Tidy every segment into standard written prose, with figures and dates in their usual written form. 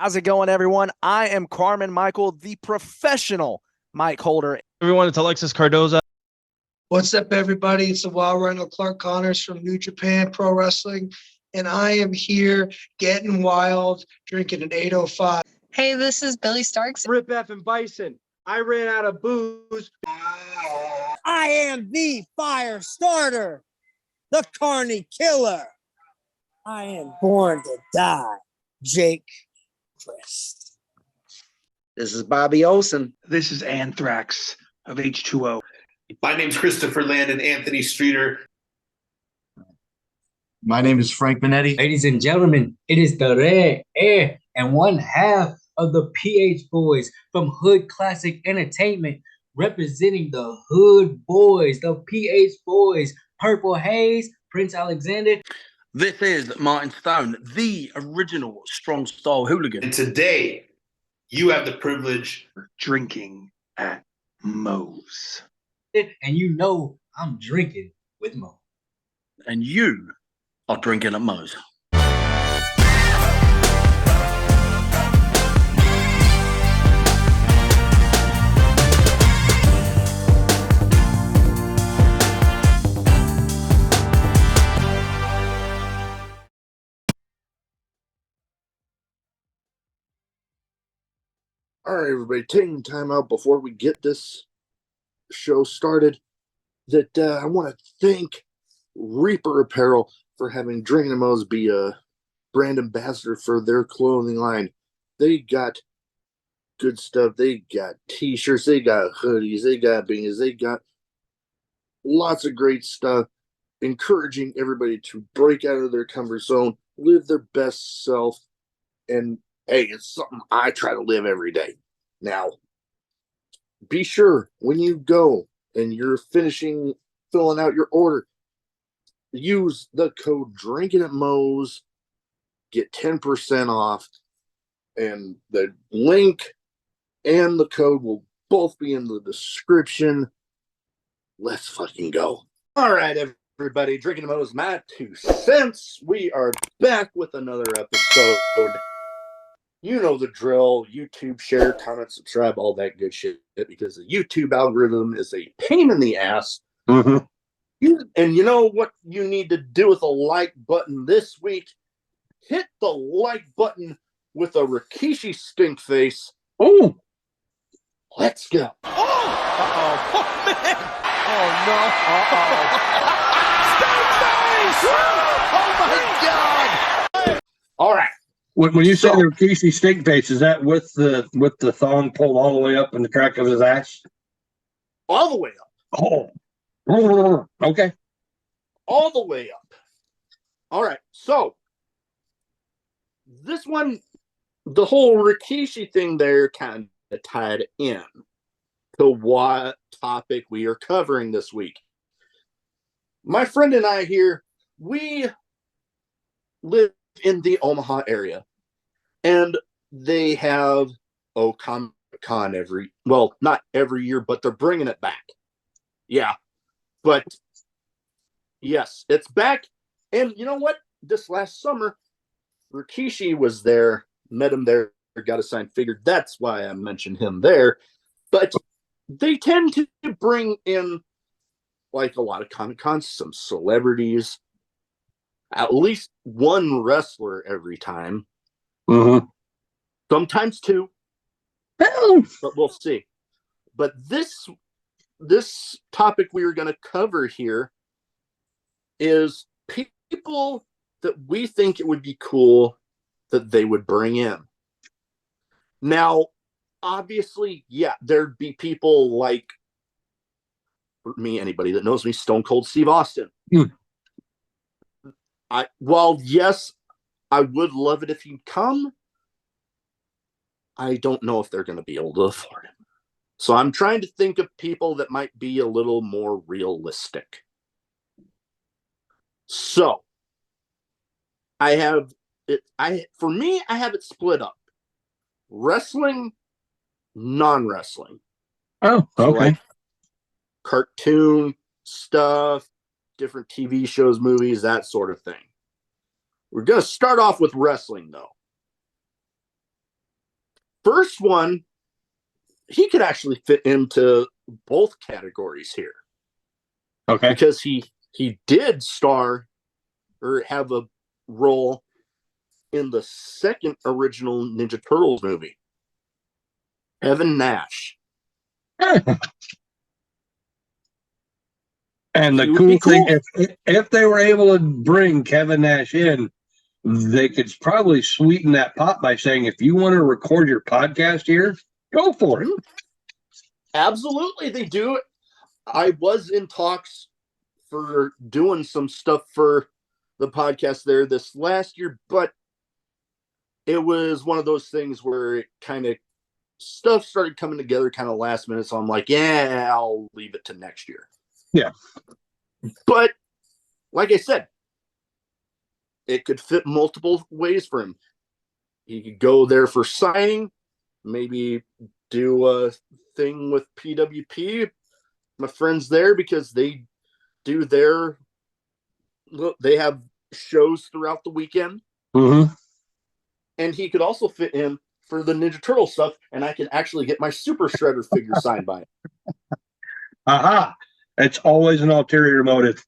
How's it going, everyone? I am Carmen Michael, the professional mic holder. Everyone, it's Alexis Cardoza. What's up, everybody? It's the Wild Rhino Clark Connors from New Japan Pro Wrestling, and I am here getting wild, drinking an 805. Hey, this is Billy Starks. Rip F and Bison. I ran out of booze. I am the fire starter, the Carney Killer. I am born to die, Jake Christ. This is Bobby Olson. This is Anthrax of H2O. My name's Christopher Landon, Anthony Streeter. My name is Frank Minetti. Ladies and gentlemen, it is the Red Air and one half of the PH Boys from Hood Classic Entertainment, representing the Hood Boys, the PH Boys, Purple Haze, Prince Alexander. This is Martin Stone, the original strong style hooligan. And today, you have the privilege of drinking at Moe's. And you know I'm drinking with Mo. And you are drinking at Moe's. All right, everybody, taking time out before we get this show started, that I want to thank Reaper Apparel for having Drinkin' Moe's be a brand ambassador for their clothing line. They got good stuff. They got t-shirts, they got hoodies, they got beanies, they got lots of great stuff, encouraging everybody to break out of their comfort zone, live their best self, and hey, it's something I try to live every day. Now, be sure when you go and you're filling out your order, use the code Drinkin' at Moe's, get 10% off, and the link and the code will both be in the description. Let's fucking go. All right, everybody, Drinkin' at Moe's, my 2 cents. We are back with another episode. You know the drill. YouTube, share, comment, subscribe, all that good shit, because the YouTube algorithm is a pain in the ass. Mm-hmm. And you know what you need to do with a like button this week? Hit the like button with a Rikishi stink face. Oh, let's go. Oh, uh-oh. Oh, man. Oh, no. Uh-oh. Stink face! Oh, my God. All right. When you say the Rikishi stink face, is that with the thong pulled all the way up in the crack of his ass? All the way up. Oh, okay. All the way up. All right. So this one, the whole Rikishi thing there kind of tied in to what topic we are covering this week. My friend and I here, we live in the Omaha area, and they have Comic-Con not every year, but they're bringing it back. Yeah, but yes, it's back. And you know what? This last summer, Rikishi was there, met him there, got a signed figure. That's why I mentioned him there. But they tend to bring in, like a lot of Comic-Cons, some celebrities, at least one wrestler every time. Mm-hmm. Sometimes 2. But we'll see. But this topic we are going to cover here is people that we think it would be cool that they would bring in. Now, obviously, yeah, there'd be people like, for me, anybody that knows me, Stone Cold Steve Austin. Mm. Yes, I would love it if he'd come. I don't know if they're going to be able to afford him. So I'm trying to think of people that might be a little more realistic. So I have it. For me, I have it split up: wrestling, non-wrestling. Oh, okay. So like cartoon stuff, different TV shows, movies, that sort of thing. We're going to start off with wrestling, though. First one, he could actually fit into both categories here. Okay. Because he did star or have a role in the second original Ninja Turtles movie. Kevin Nash. And the He would cool be thing, cool. if they were able to bring Kevin Nash in, they could probably sweeten that pot by saying, if you want to record your podcast here, go for it. Absolutely, they do it. I was in talks for doing some stuff for the podcast there this last year, but it was one of those things where it kind of stuff started coming together kind of last minute. So I'm like, yeah, I'll leave it to next year. Yeah. But like I said, it could fit multiple ways for him. He could go there for signing, maybe do a thing with PWP, my friends there, because they do they have shows throughout the weekend. Mm-hmm. And he could also fit in for the Ninja Turtle stuff, and I can actually get my Super Shredder figure signed by him. Aha. It's always an ulterior motive.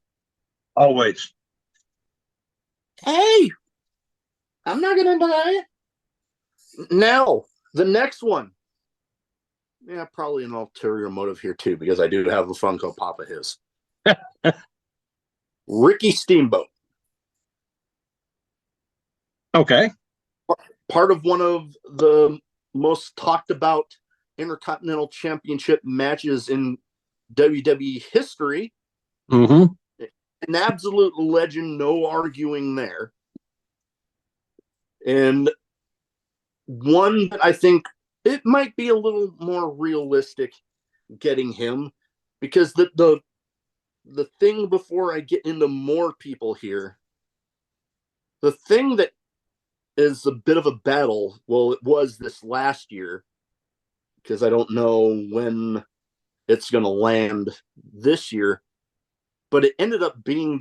Always. Hey, I'm not going to deny it. Now, the next one. Yeah, probably an ulterior motive here, too, because I do have a Funko Pop of his. Ricky Steamboat. Okay. Part of one of the most talked about Intercontinental Championship matches in WWE history. Mm-hmm. An absolute legend, no arguing there. And one that I think it might be a little more realistic getting him, because the thing, before I get into more people here, the thing that is a bit of a battle, well, it was this last year, because I don't know when it's going to land this year, but it ended up being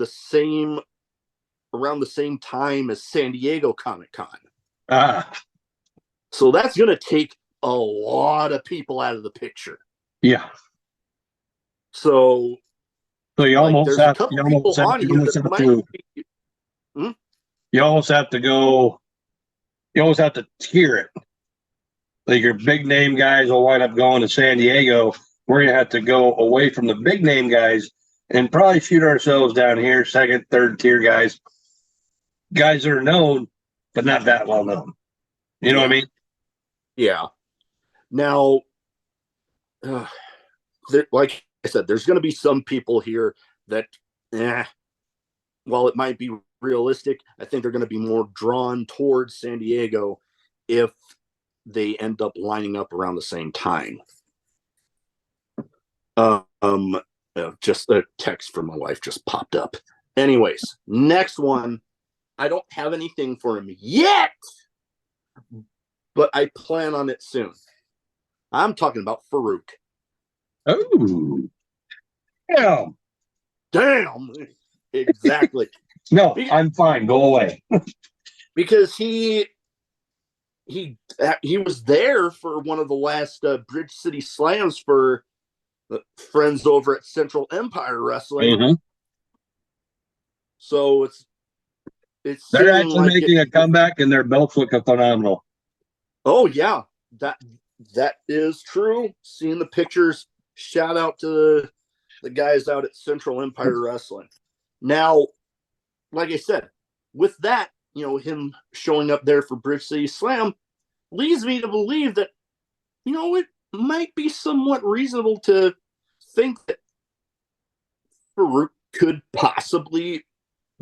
around the same time as San Diego Comic-Con. So that's going to take a lot of people out of the picture. Yeah. So you almost there's have, a couple people on here that might be. You almost have to go. You almost have to tier it. Like your big name guys will wind up going to San Diego. We're gonna have to go away from the big name guys and probably shoot ourselves down here, second, third tier guys that are known but not that well known. You know what I mean? Yeah. Now, like I said, there's going to be some people here that, while it might be realistic, I think they're going to be more drawn towards San Diego if they end up lining up around the same time. Just a text from my wife just popped up. Anyways, next one. I don't have anything for him yet, but I plan on it soon. I'm talking about Farouk. Oh, damn, exactly. No, I'm fine. Go away. Because he was there for one of the last Bridge City Slams for friends over at Central Empire Wrestling. Mm-hmm. So they're actually making a comeback, and their belts look phenomenal. Oh yeah, that is true. Seeing the pictures, shout out to the guys out at Central Empire Wrestling. Now, like I said, with that, him showing up there for Bridge City Slam leads me to believe that, it might be somewhat reasonable to think that Farouk could possibly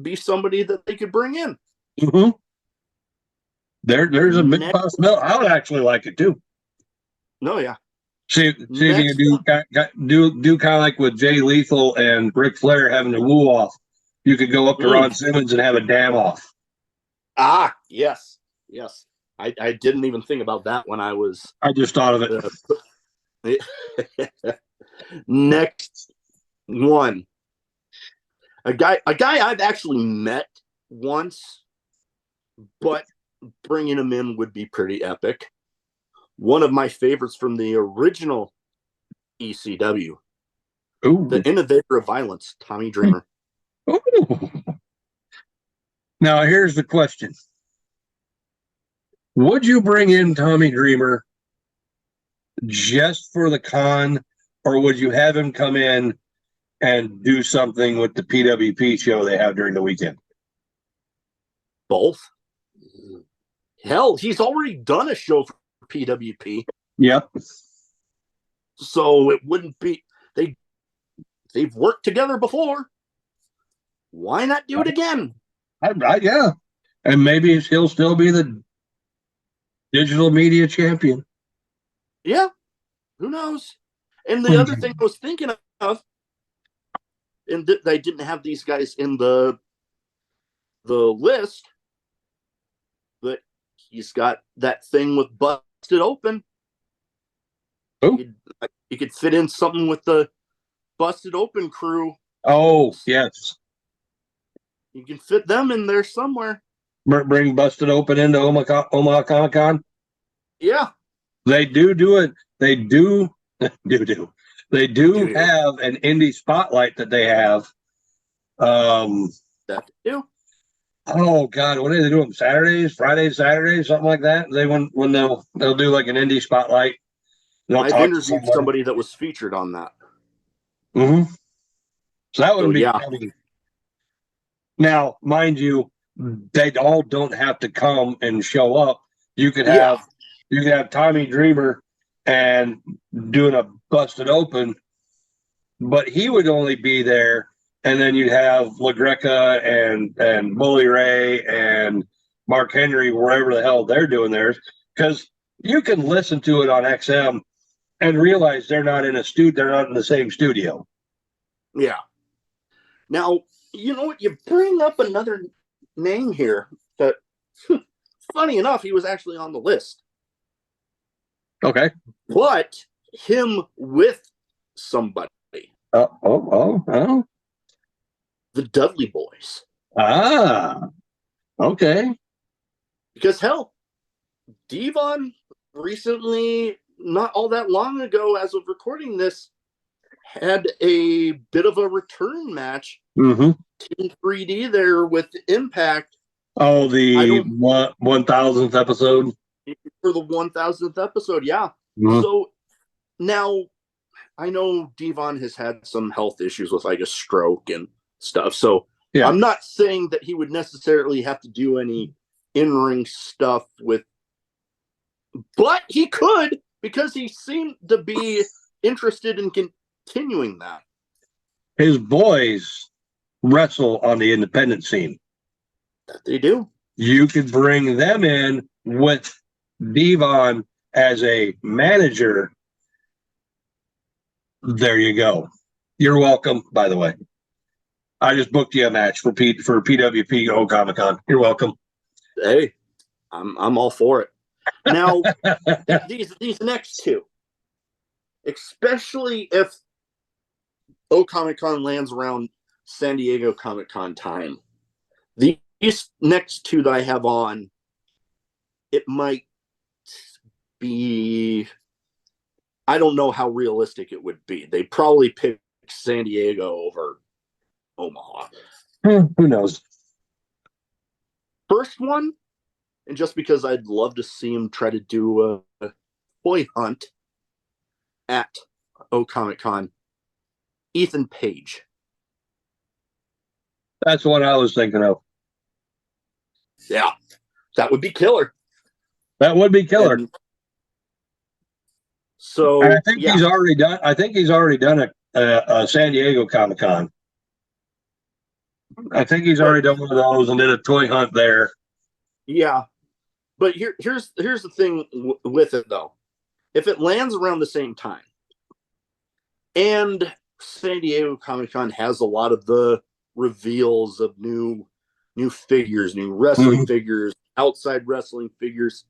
be somebody that they could bring in. Mm-hmm. There's a big possibility. I would actually like it too. No, yeah. See if you can do kind of like with Jay Lethal and Ric Flair having the woo off. You could go up to Ron Simmons and have a damn off. Ah, yes. I didn't even think about that when I just thought of it. Next one. A guy I've actually met once, but bringing him in would be pretty epic. one of my favorites from the original ECW, Ooh. the innovator of violence, Tommy Dreamer. Ooh. Now, here's the question. Would you bring in Tommy Dreamer just for the con, or would you have him come in and do something with the PWP show they have during the weekend? Both. Hell, he's already done a show for PWP. Yep. So it wouldn't be they've worked together before. Why not do it again? Yeah. And maybe he'll still be the digital media champion. Yeah. Who knows? And the other thing I was thinking of, and they didn't have these guys in the list, but he's got that thing with Busted Open. You could fit in something with the Busted Open crew. Oh, yes. You can fit them in there somewhere. Bring Busted Open into Omaha Comic Con. Yeah. They do it. They do They do have an indie spotlight that they have. That they do. Oh God, what do they do them? Saturdays, Fridays, Saturdays, something like that. They when they'll do like an indie spotlight. I've interviewed somebody that was featured on that. Mm-hmm. So that would be yeah. funny. Now, mind you, they all don't have to come and show up. You could have Tommy Dreamer and doing a Busted Open, but he would only be there, and then you'd have LaGreca and Bully Ray and Mark Henry, wherever the hell they're doing theirs, because you can listen to it on XM and realize they're not in they're not in the same studio. Yeah. Now, you know what? You bring up another name here that, funny enough, he was actually on the list. Okay. But him with somebody. Oh. The Dudley Boys. Ah. Okay. Because hell, Devon recently, not all that long ago, as of recording this, had a bit of a return match. Mm-hmm. Team 3D there with Impact. Oh, the 1000th episode? For the 1000th episode, yeah. Mm-hmm. So now I know Devon has had some health issues with like a stroke and stuff. So I'm not saying that he would necessarily have to do any in-ring stuff with, but he could, because he seemed to be interested in continuing that. His boys wrestle on the independent scene. That they do. You could bring them in with Devon as a manager. There you go. You're welcome, by the way. I just booked you a match for PWP Comic Con. You're welcome. Hey, I'm all for it. Now, these next two, especially if Comic Con lands around San Diego Comic Con time, these next two that I have on, it might be, I don't know how realistic it would be. They probably pick San Diego over Omaha. Who knows? First one, and just because I'd love to see him try to do a toy hunt at Comic Con, Ethan Page. That's what I was thinking of. Yeah, that would be killer. That would be killer. And so I think he's already done. I think he's already done a San Diego Comic Con. I think he's already done one of those and did a toy hunt there. Yeah, but here's the thing with it though. If it lands around the same time, and San Diego Comic Con has a lot of the reveals of new figures, new wrestling figures, outside wrestling figures.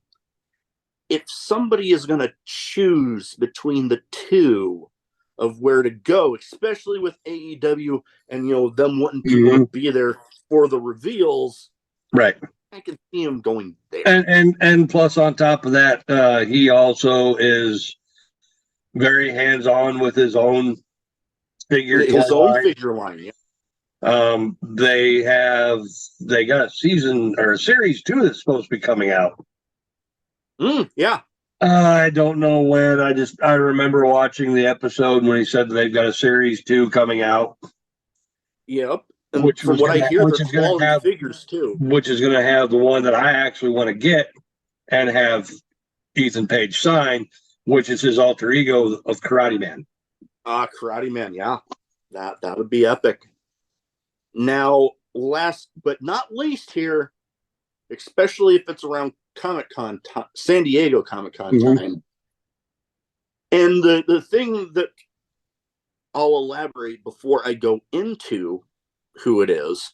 If somebody is going to choose between the two of where to go, especially with AEW and them wanting people to be there for the reveals, right? I can see him going there. And plus on top of that, he also is very hands-on with his own figure line. Yeah. They got a season or a series 2 that's supposed to be coming out. Yeah. I don't know when. I remember watching the episode when he said they've got a series 2 coming out. Yep. And Which from what I hear, they're quality figures too. Which is going to have the one that I actually want to get and have Ethan Page sign, which is his alter ego of Karate Man. Karate Man, yeah. That would be epic. Now, last but not least here, especially if it's around Comic-Con, San Diego Comic-Con time. And the thing that I'll elaborate before I go into who it is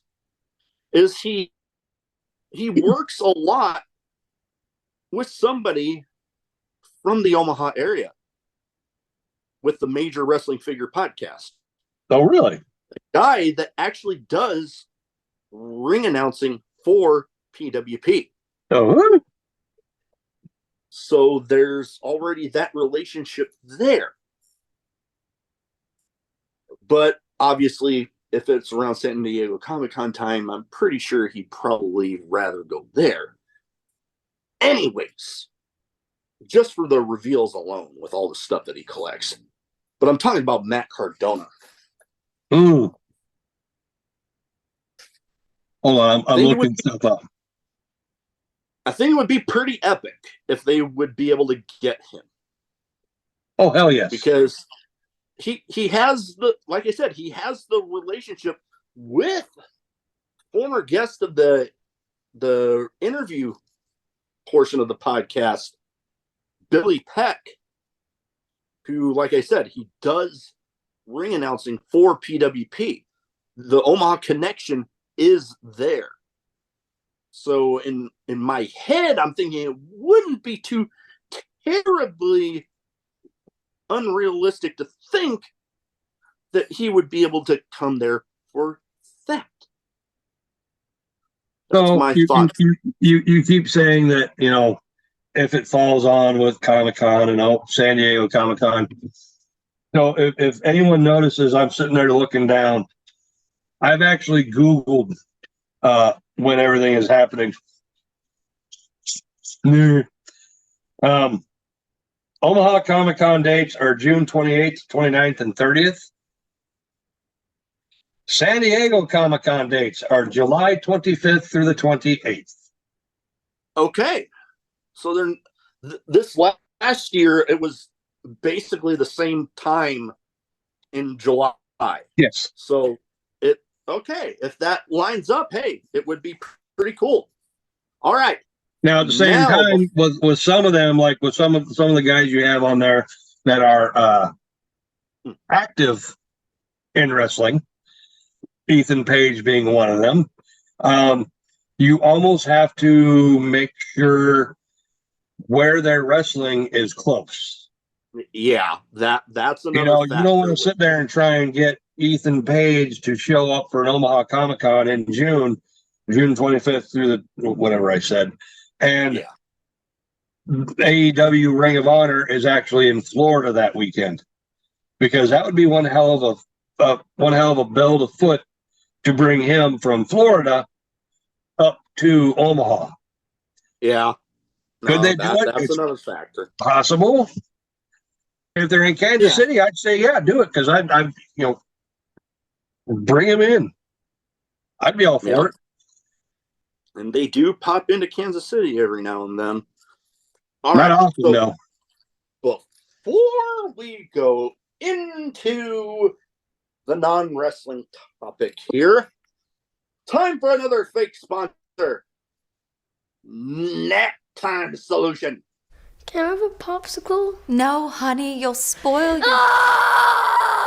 he works a lot with somebody from the Omaha area with the Major Wrestling Figure Podcast. Oh, really? A guy that actually does ring announcing for PWP. Oh. So there's already that relationship there. But obviously, if it's around San Diego Comic-Con time, I'm pretty sure he'd probably rather go there. Anyways, just for the reveals alone with all the stuff that he collects. But I'm talking about Matt Cardona. Hold on, I'm looking stuff up. I think it would be pretty epic if they would be able to get him. Oh, hell yes. Because he has like I said, he has the relationship with former guest of the interview portion of the podcast, Billy Peck, who, like I said, he does ring announcing for PWP. The Omaha connection is there. So in my head, I'm thinking it wouldn't be too terribly unrealistic to think that he would be able to come there for that. That's my thought. You keep saying that, if it falls on with Comic-Con and San Diego Comic-Con. So if anyone notices, I'm sitting there looking down. I've actually Googled when everything is happening. Omaha Comic-Con dates are June 28th, 29th, and 30th. San Diego Comic-Con dates are July 25th through the 28th. Okay. So then this last year, it was basically the same time in July. Yes. So if that lines up, hey, it would be pretty cool. All right. Now at the same time, with some of them, like with some of the guys you have on there that are active in wrestling, Ethan Page being one of them, you almost have to make sure where they're wrestling is close. Yeah, that's another. You don't want to sit there and try and get Ethan Page to show up for an Omaha Comic-Con in June 25th through the whatever I said, and AEW Ring of Honor is actually in Florida that weekend, because that would be one hell of a bill to foot to bring him from Florida up to Omaha. Yeah. Could they do it? That's another factor. Possible. If they're in Kansas City, I'd say, yeah, do it. Because I'd bring him in. I'd be all for it. And they do pop into Kansas City every now and then. Not often, though. Before we go into the non-wrestling topic here, time for another fake sponsor. Nap Time Solution. Can I have a popsicle? No, honey, you'll spoil your...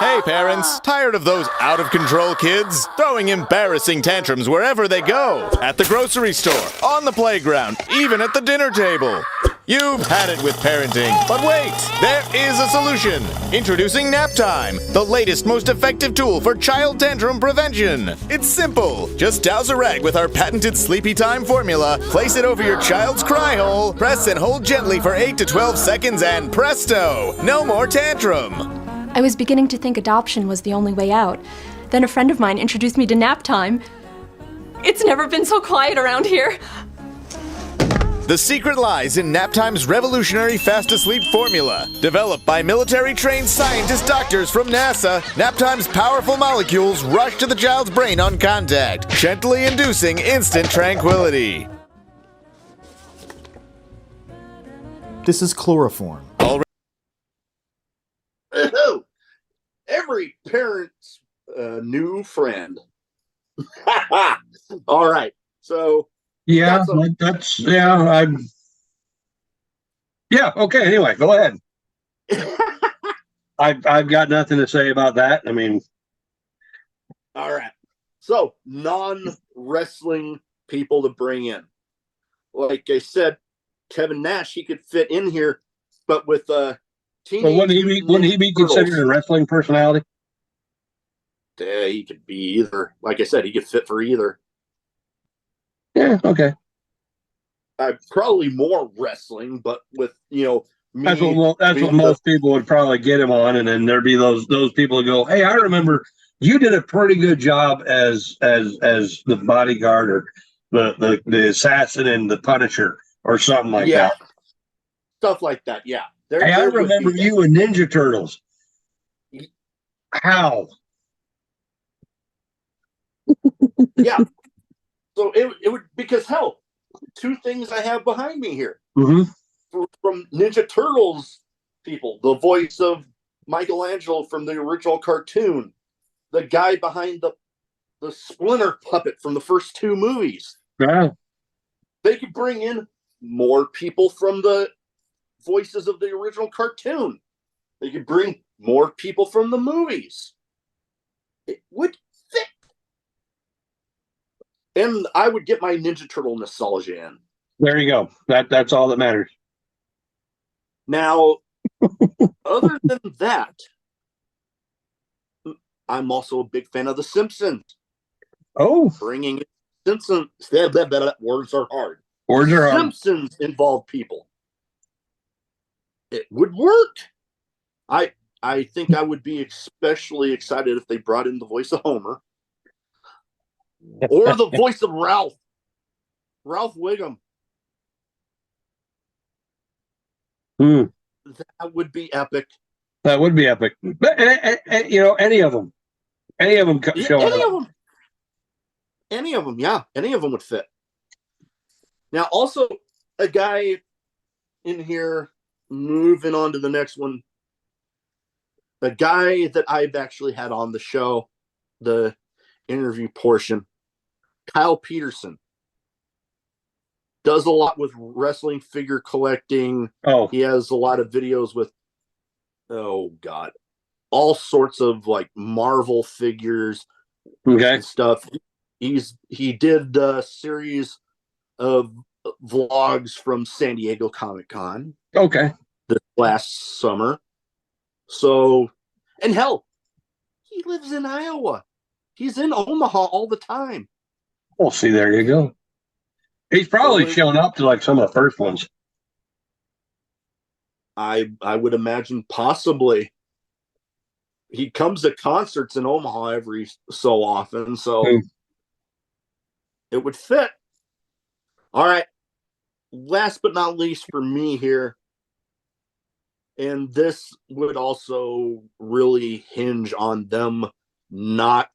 Hey parents, tired of those out-of-control kids? Throwing embarrassing tantrums wherever they go. At the grocery store, on the playground, even at the dinner table. You've had it with parenting, but wait, there is a solution. Introducing Nap Time, the latest, most effective tool for child tantrum prevention. It's simple. Just douse a rag with our patented Sleepy Time formula, place it over your child's cry hole, press and hold gently for 8 to 12 seconds, and presto, no more tantrum. I was beginning to think adoption was the only way out. Then a friend of mine introduced me to Nap Time. It's never been so quiet around here. The secret lies in Naptime's revolutionary fast-to-sleep formula. Developed by military-trained scientist doctors from NASA, Naptime's powerful molecules rush to the child's brain on contact, gently inducing instant tranquility. This is chloroform. Every parent's new friend. All right. So Yeah, okay, anyway, go ahead. I've got nothing to say about that. I mean, all right. So non-wrestling people to bring in. Like I said, Kevin Nash, he could fit in here, but with wouldn't he be considered a wrestling personality? Yeah, he could be either. Like I said, he could fit for either. Yeah, okay. Probably more wrestling, but with me, that's what most people would probably get him on, and then there'd be those people who go, "Hey, I remember you did a pretty good job as the bodyguard or the assassin and the Punisher or something like that." Stuff like that. Yeah. Hey, I remember you in Ninja Turtles. How? Yeah. So it would, because hell, two things I have behind me here from Ninja Turtles people, the voice of Michelangelo from the original cartoon, the guy behind the Splinter puppet from the first two movies. Yeah. They could bring in more people from the voices of the original cartoon. They could bring more people from the movies. It would fit. And I would get my Ninja Turtle nostalgia in. There you go. That's all that matters. Now, other than that, I'm also a big fan of The Simpsons. Oh. Bringing Simpsons. Words are hard. Words are hard. Simpsons involved people. It would work. I think I would be especially excited if they brought in the voice of Homer. Or the voice of Ralph Wiggum. That would be epic. That would be epic. But, any of them. Any of them show up. Any of them, yeah. Any of them would fit. Now, also, a guy in here, moving on to the next one, a guy that I've actually had on the show, the interview portion, Kyle Peterson, does a lot with wrestling figure collecting. Oh, he has a lot of videos with, all sorts of like Marvel figures and stuff. He did a series of vlogs from San Diego Comic-Con. Okay. This last summer. So, and hell, he lives in Iowa. He's in Omaha all the time. Well, see, there you go. He's probably shown up to like some of the first ones. I would imagine possibly. He comes to concerts in Omaha every so often, so it would fit. All right. Last but not least for me here, and this would also really hinge on them not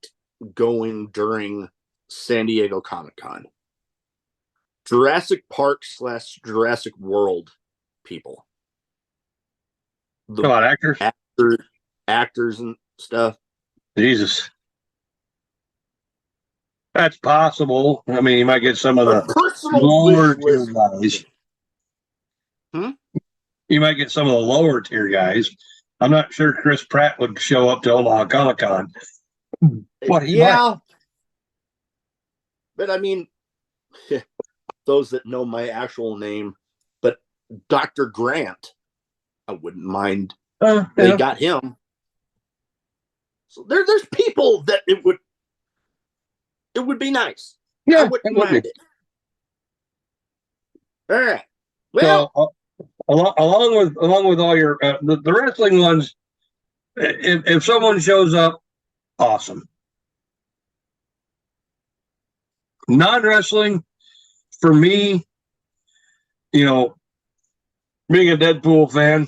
going during San Diego Comic-Con. Jurassic Park / Jurassic World people. Come on, actors and stuff. Jesus. That's possible. I mean, you might get some of the lower tier guys. You might get some of the lower tier guys. I'm not sure Chris Pratt would show up to Omaha Comic Con. But he might. But I mean, those that know my actual name, but Dr. Grant, I wouldn't mind. Yeah. They got him. So there's people that it would be nice. Yeah, I wouldn't mind it. All right. Well, so, along with all your the wrestling ones, if someone shows up, awesome. Non-wrestling, for me, you know, being a Deadpool fan,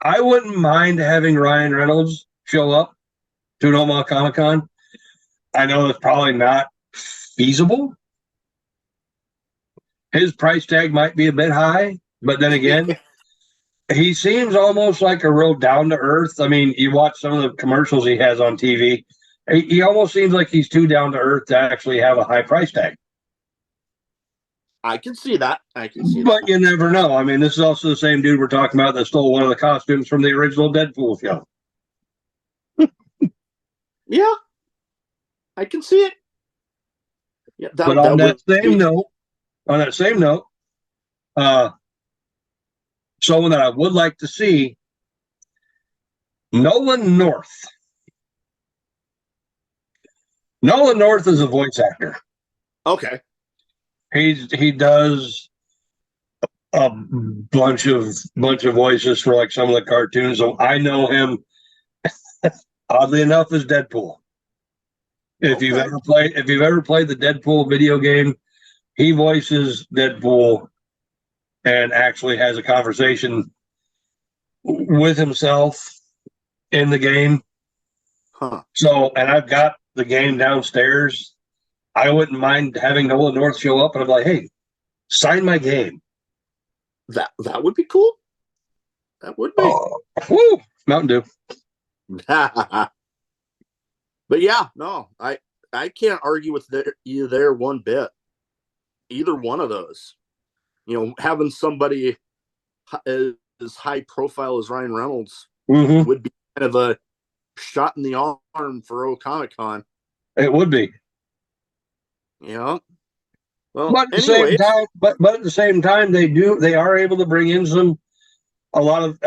I wouldn't mind having Ryan Reynolds show up to an Omaha Comic Con. I know it's probably not feasible. His price tag might be a bit high, but then again, he seems almost like a real down to earth. I mean, you watch some of the commercials he has on TV. He almost seems like he's too down to earth to actually have a high price tag. I can see that. But you never know. I mean, this is also the same dude we're talking about that stole one of the costumes from the original Deadpool film. Yeah, I can see it. Yeah, But on that same note, someone that I would like to see, Nolan North. Nolan North is a voice actor. Okay. He does a bunch of voices for like some of the cartoons. So I know him oddly enough as Deadpool. If you've ever played the Deadpool video game, he voices Deadpool and actually has a conversation with himself in the game. So, and I've got the game downstairs. I wouldn't mind having Nolan North show up and I'm like, hey, sign my game. That would be cool. That would be. Woo! Mountain Dew. But yeah, no, I can't argue with you there one bit. Either one of those. You know, having somebody as high profile as Ryan Reynolds would be kind of a shot in the arm for Comic Con. It would be. Yeah. Well, but at the same time, but at the same time, they are able to bring in a lot of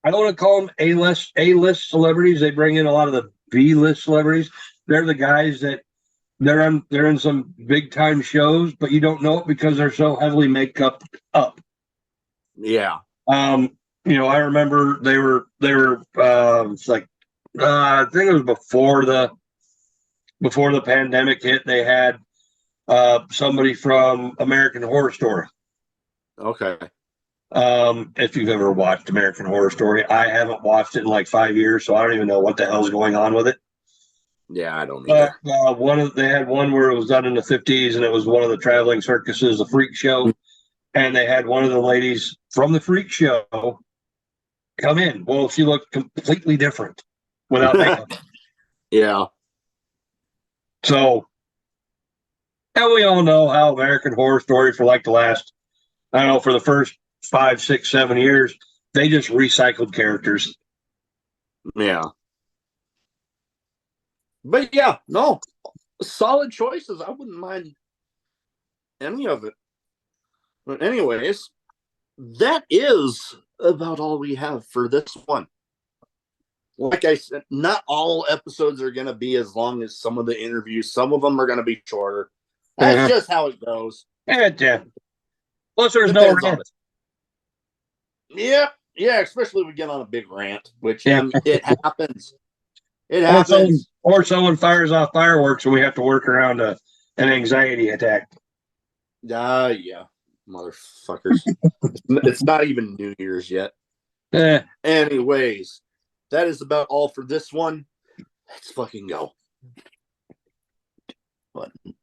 I don't want to call them A-list celebrities. They bring in a lot of the B-list celebrities. They're the guys that they're in some big time shows, but you don't know it because they're so heavily makeup up. Yeah. You know, I remember they were it's like I think it was before the pandemic hit. They had somebody from American Horror Story. Okay. If you've ever watched American Horror Story, I haven't watched it in like 5 years, so I don't even know what the hell's going on with it. Yeah, I don't either. They had one where it was done in the 50s, and it was one of the traveling circuses, the Freak Show, and they had one of the ladies from the Freak Show come in. Well, she looked completely different without makeup. Yeah. So, and we all know how American Horror Story for like the last, I don't know, for the first 5, 6, 7 years, they just recycled characters. Yeah. But yeah, no, solid choices. I wouldn't mind any of it. But anyways, that is about all we have for this one. Like I said, not all episodes are going to be as long as some of the interviews. Some of them are going to be shorter. That's just how it goes. Yeah. Plus, there's no rant. Yeah, especially if we get on a big rant, which it happens. It happens. Or someone fires off fireworks and we have to work around an anxiety attack. Yeah, motherfuckers. It's not even New Year's yet. Anyways, that is about all for this one. Let's fucking go. Button.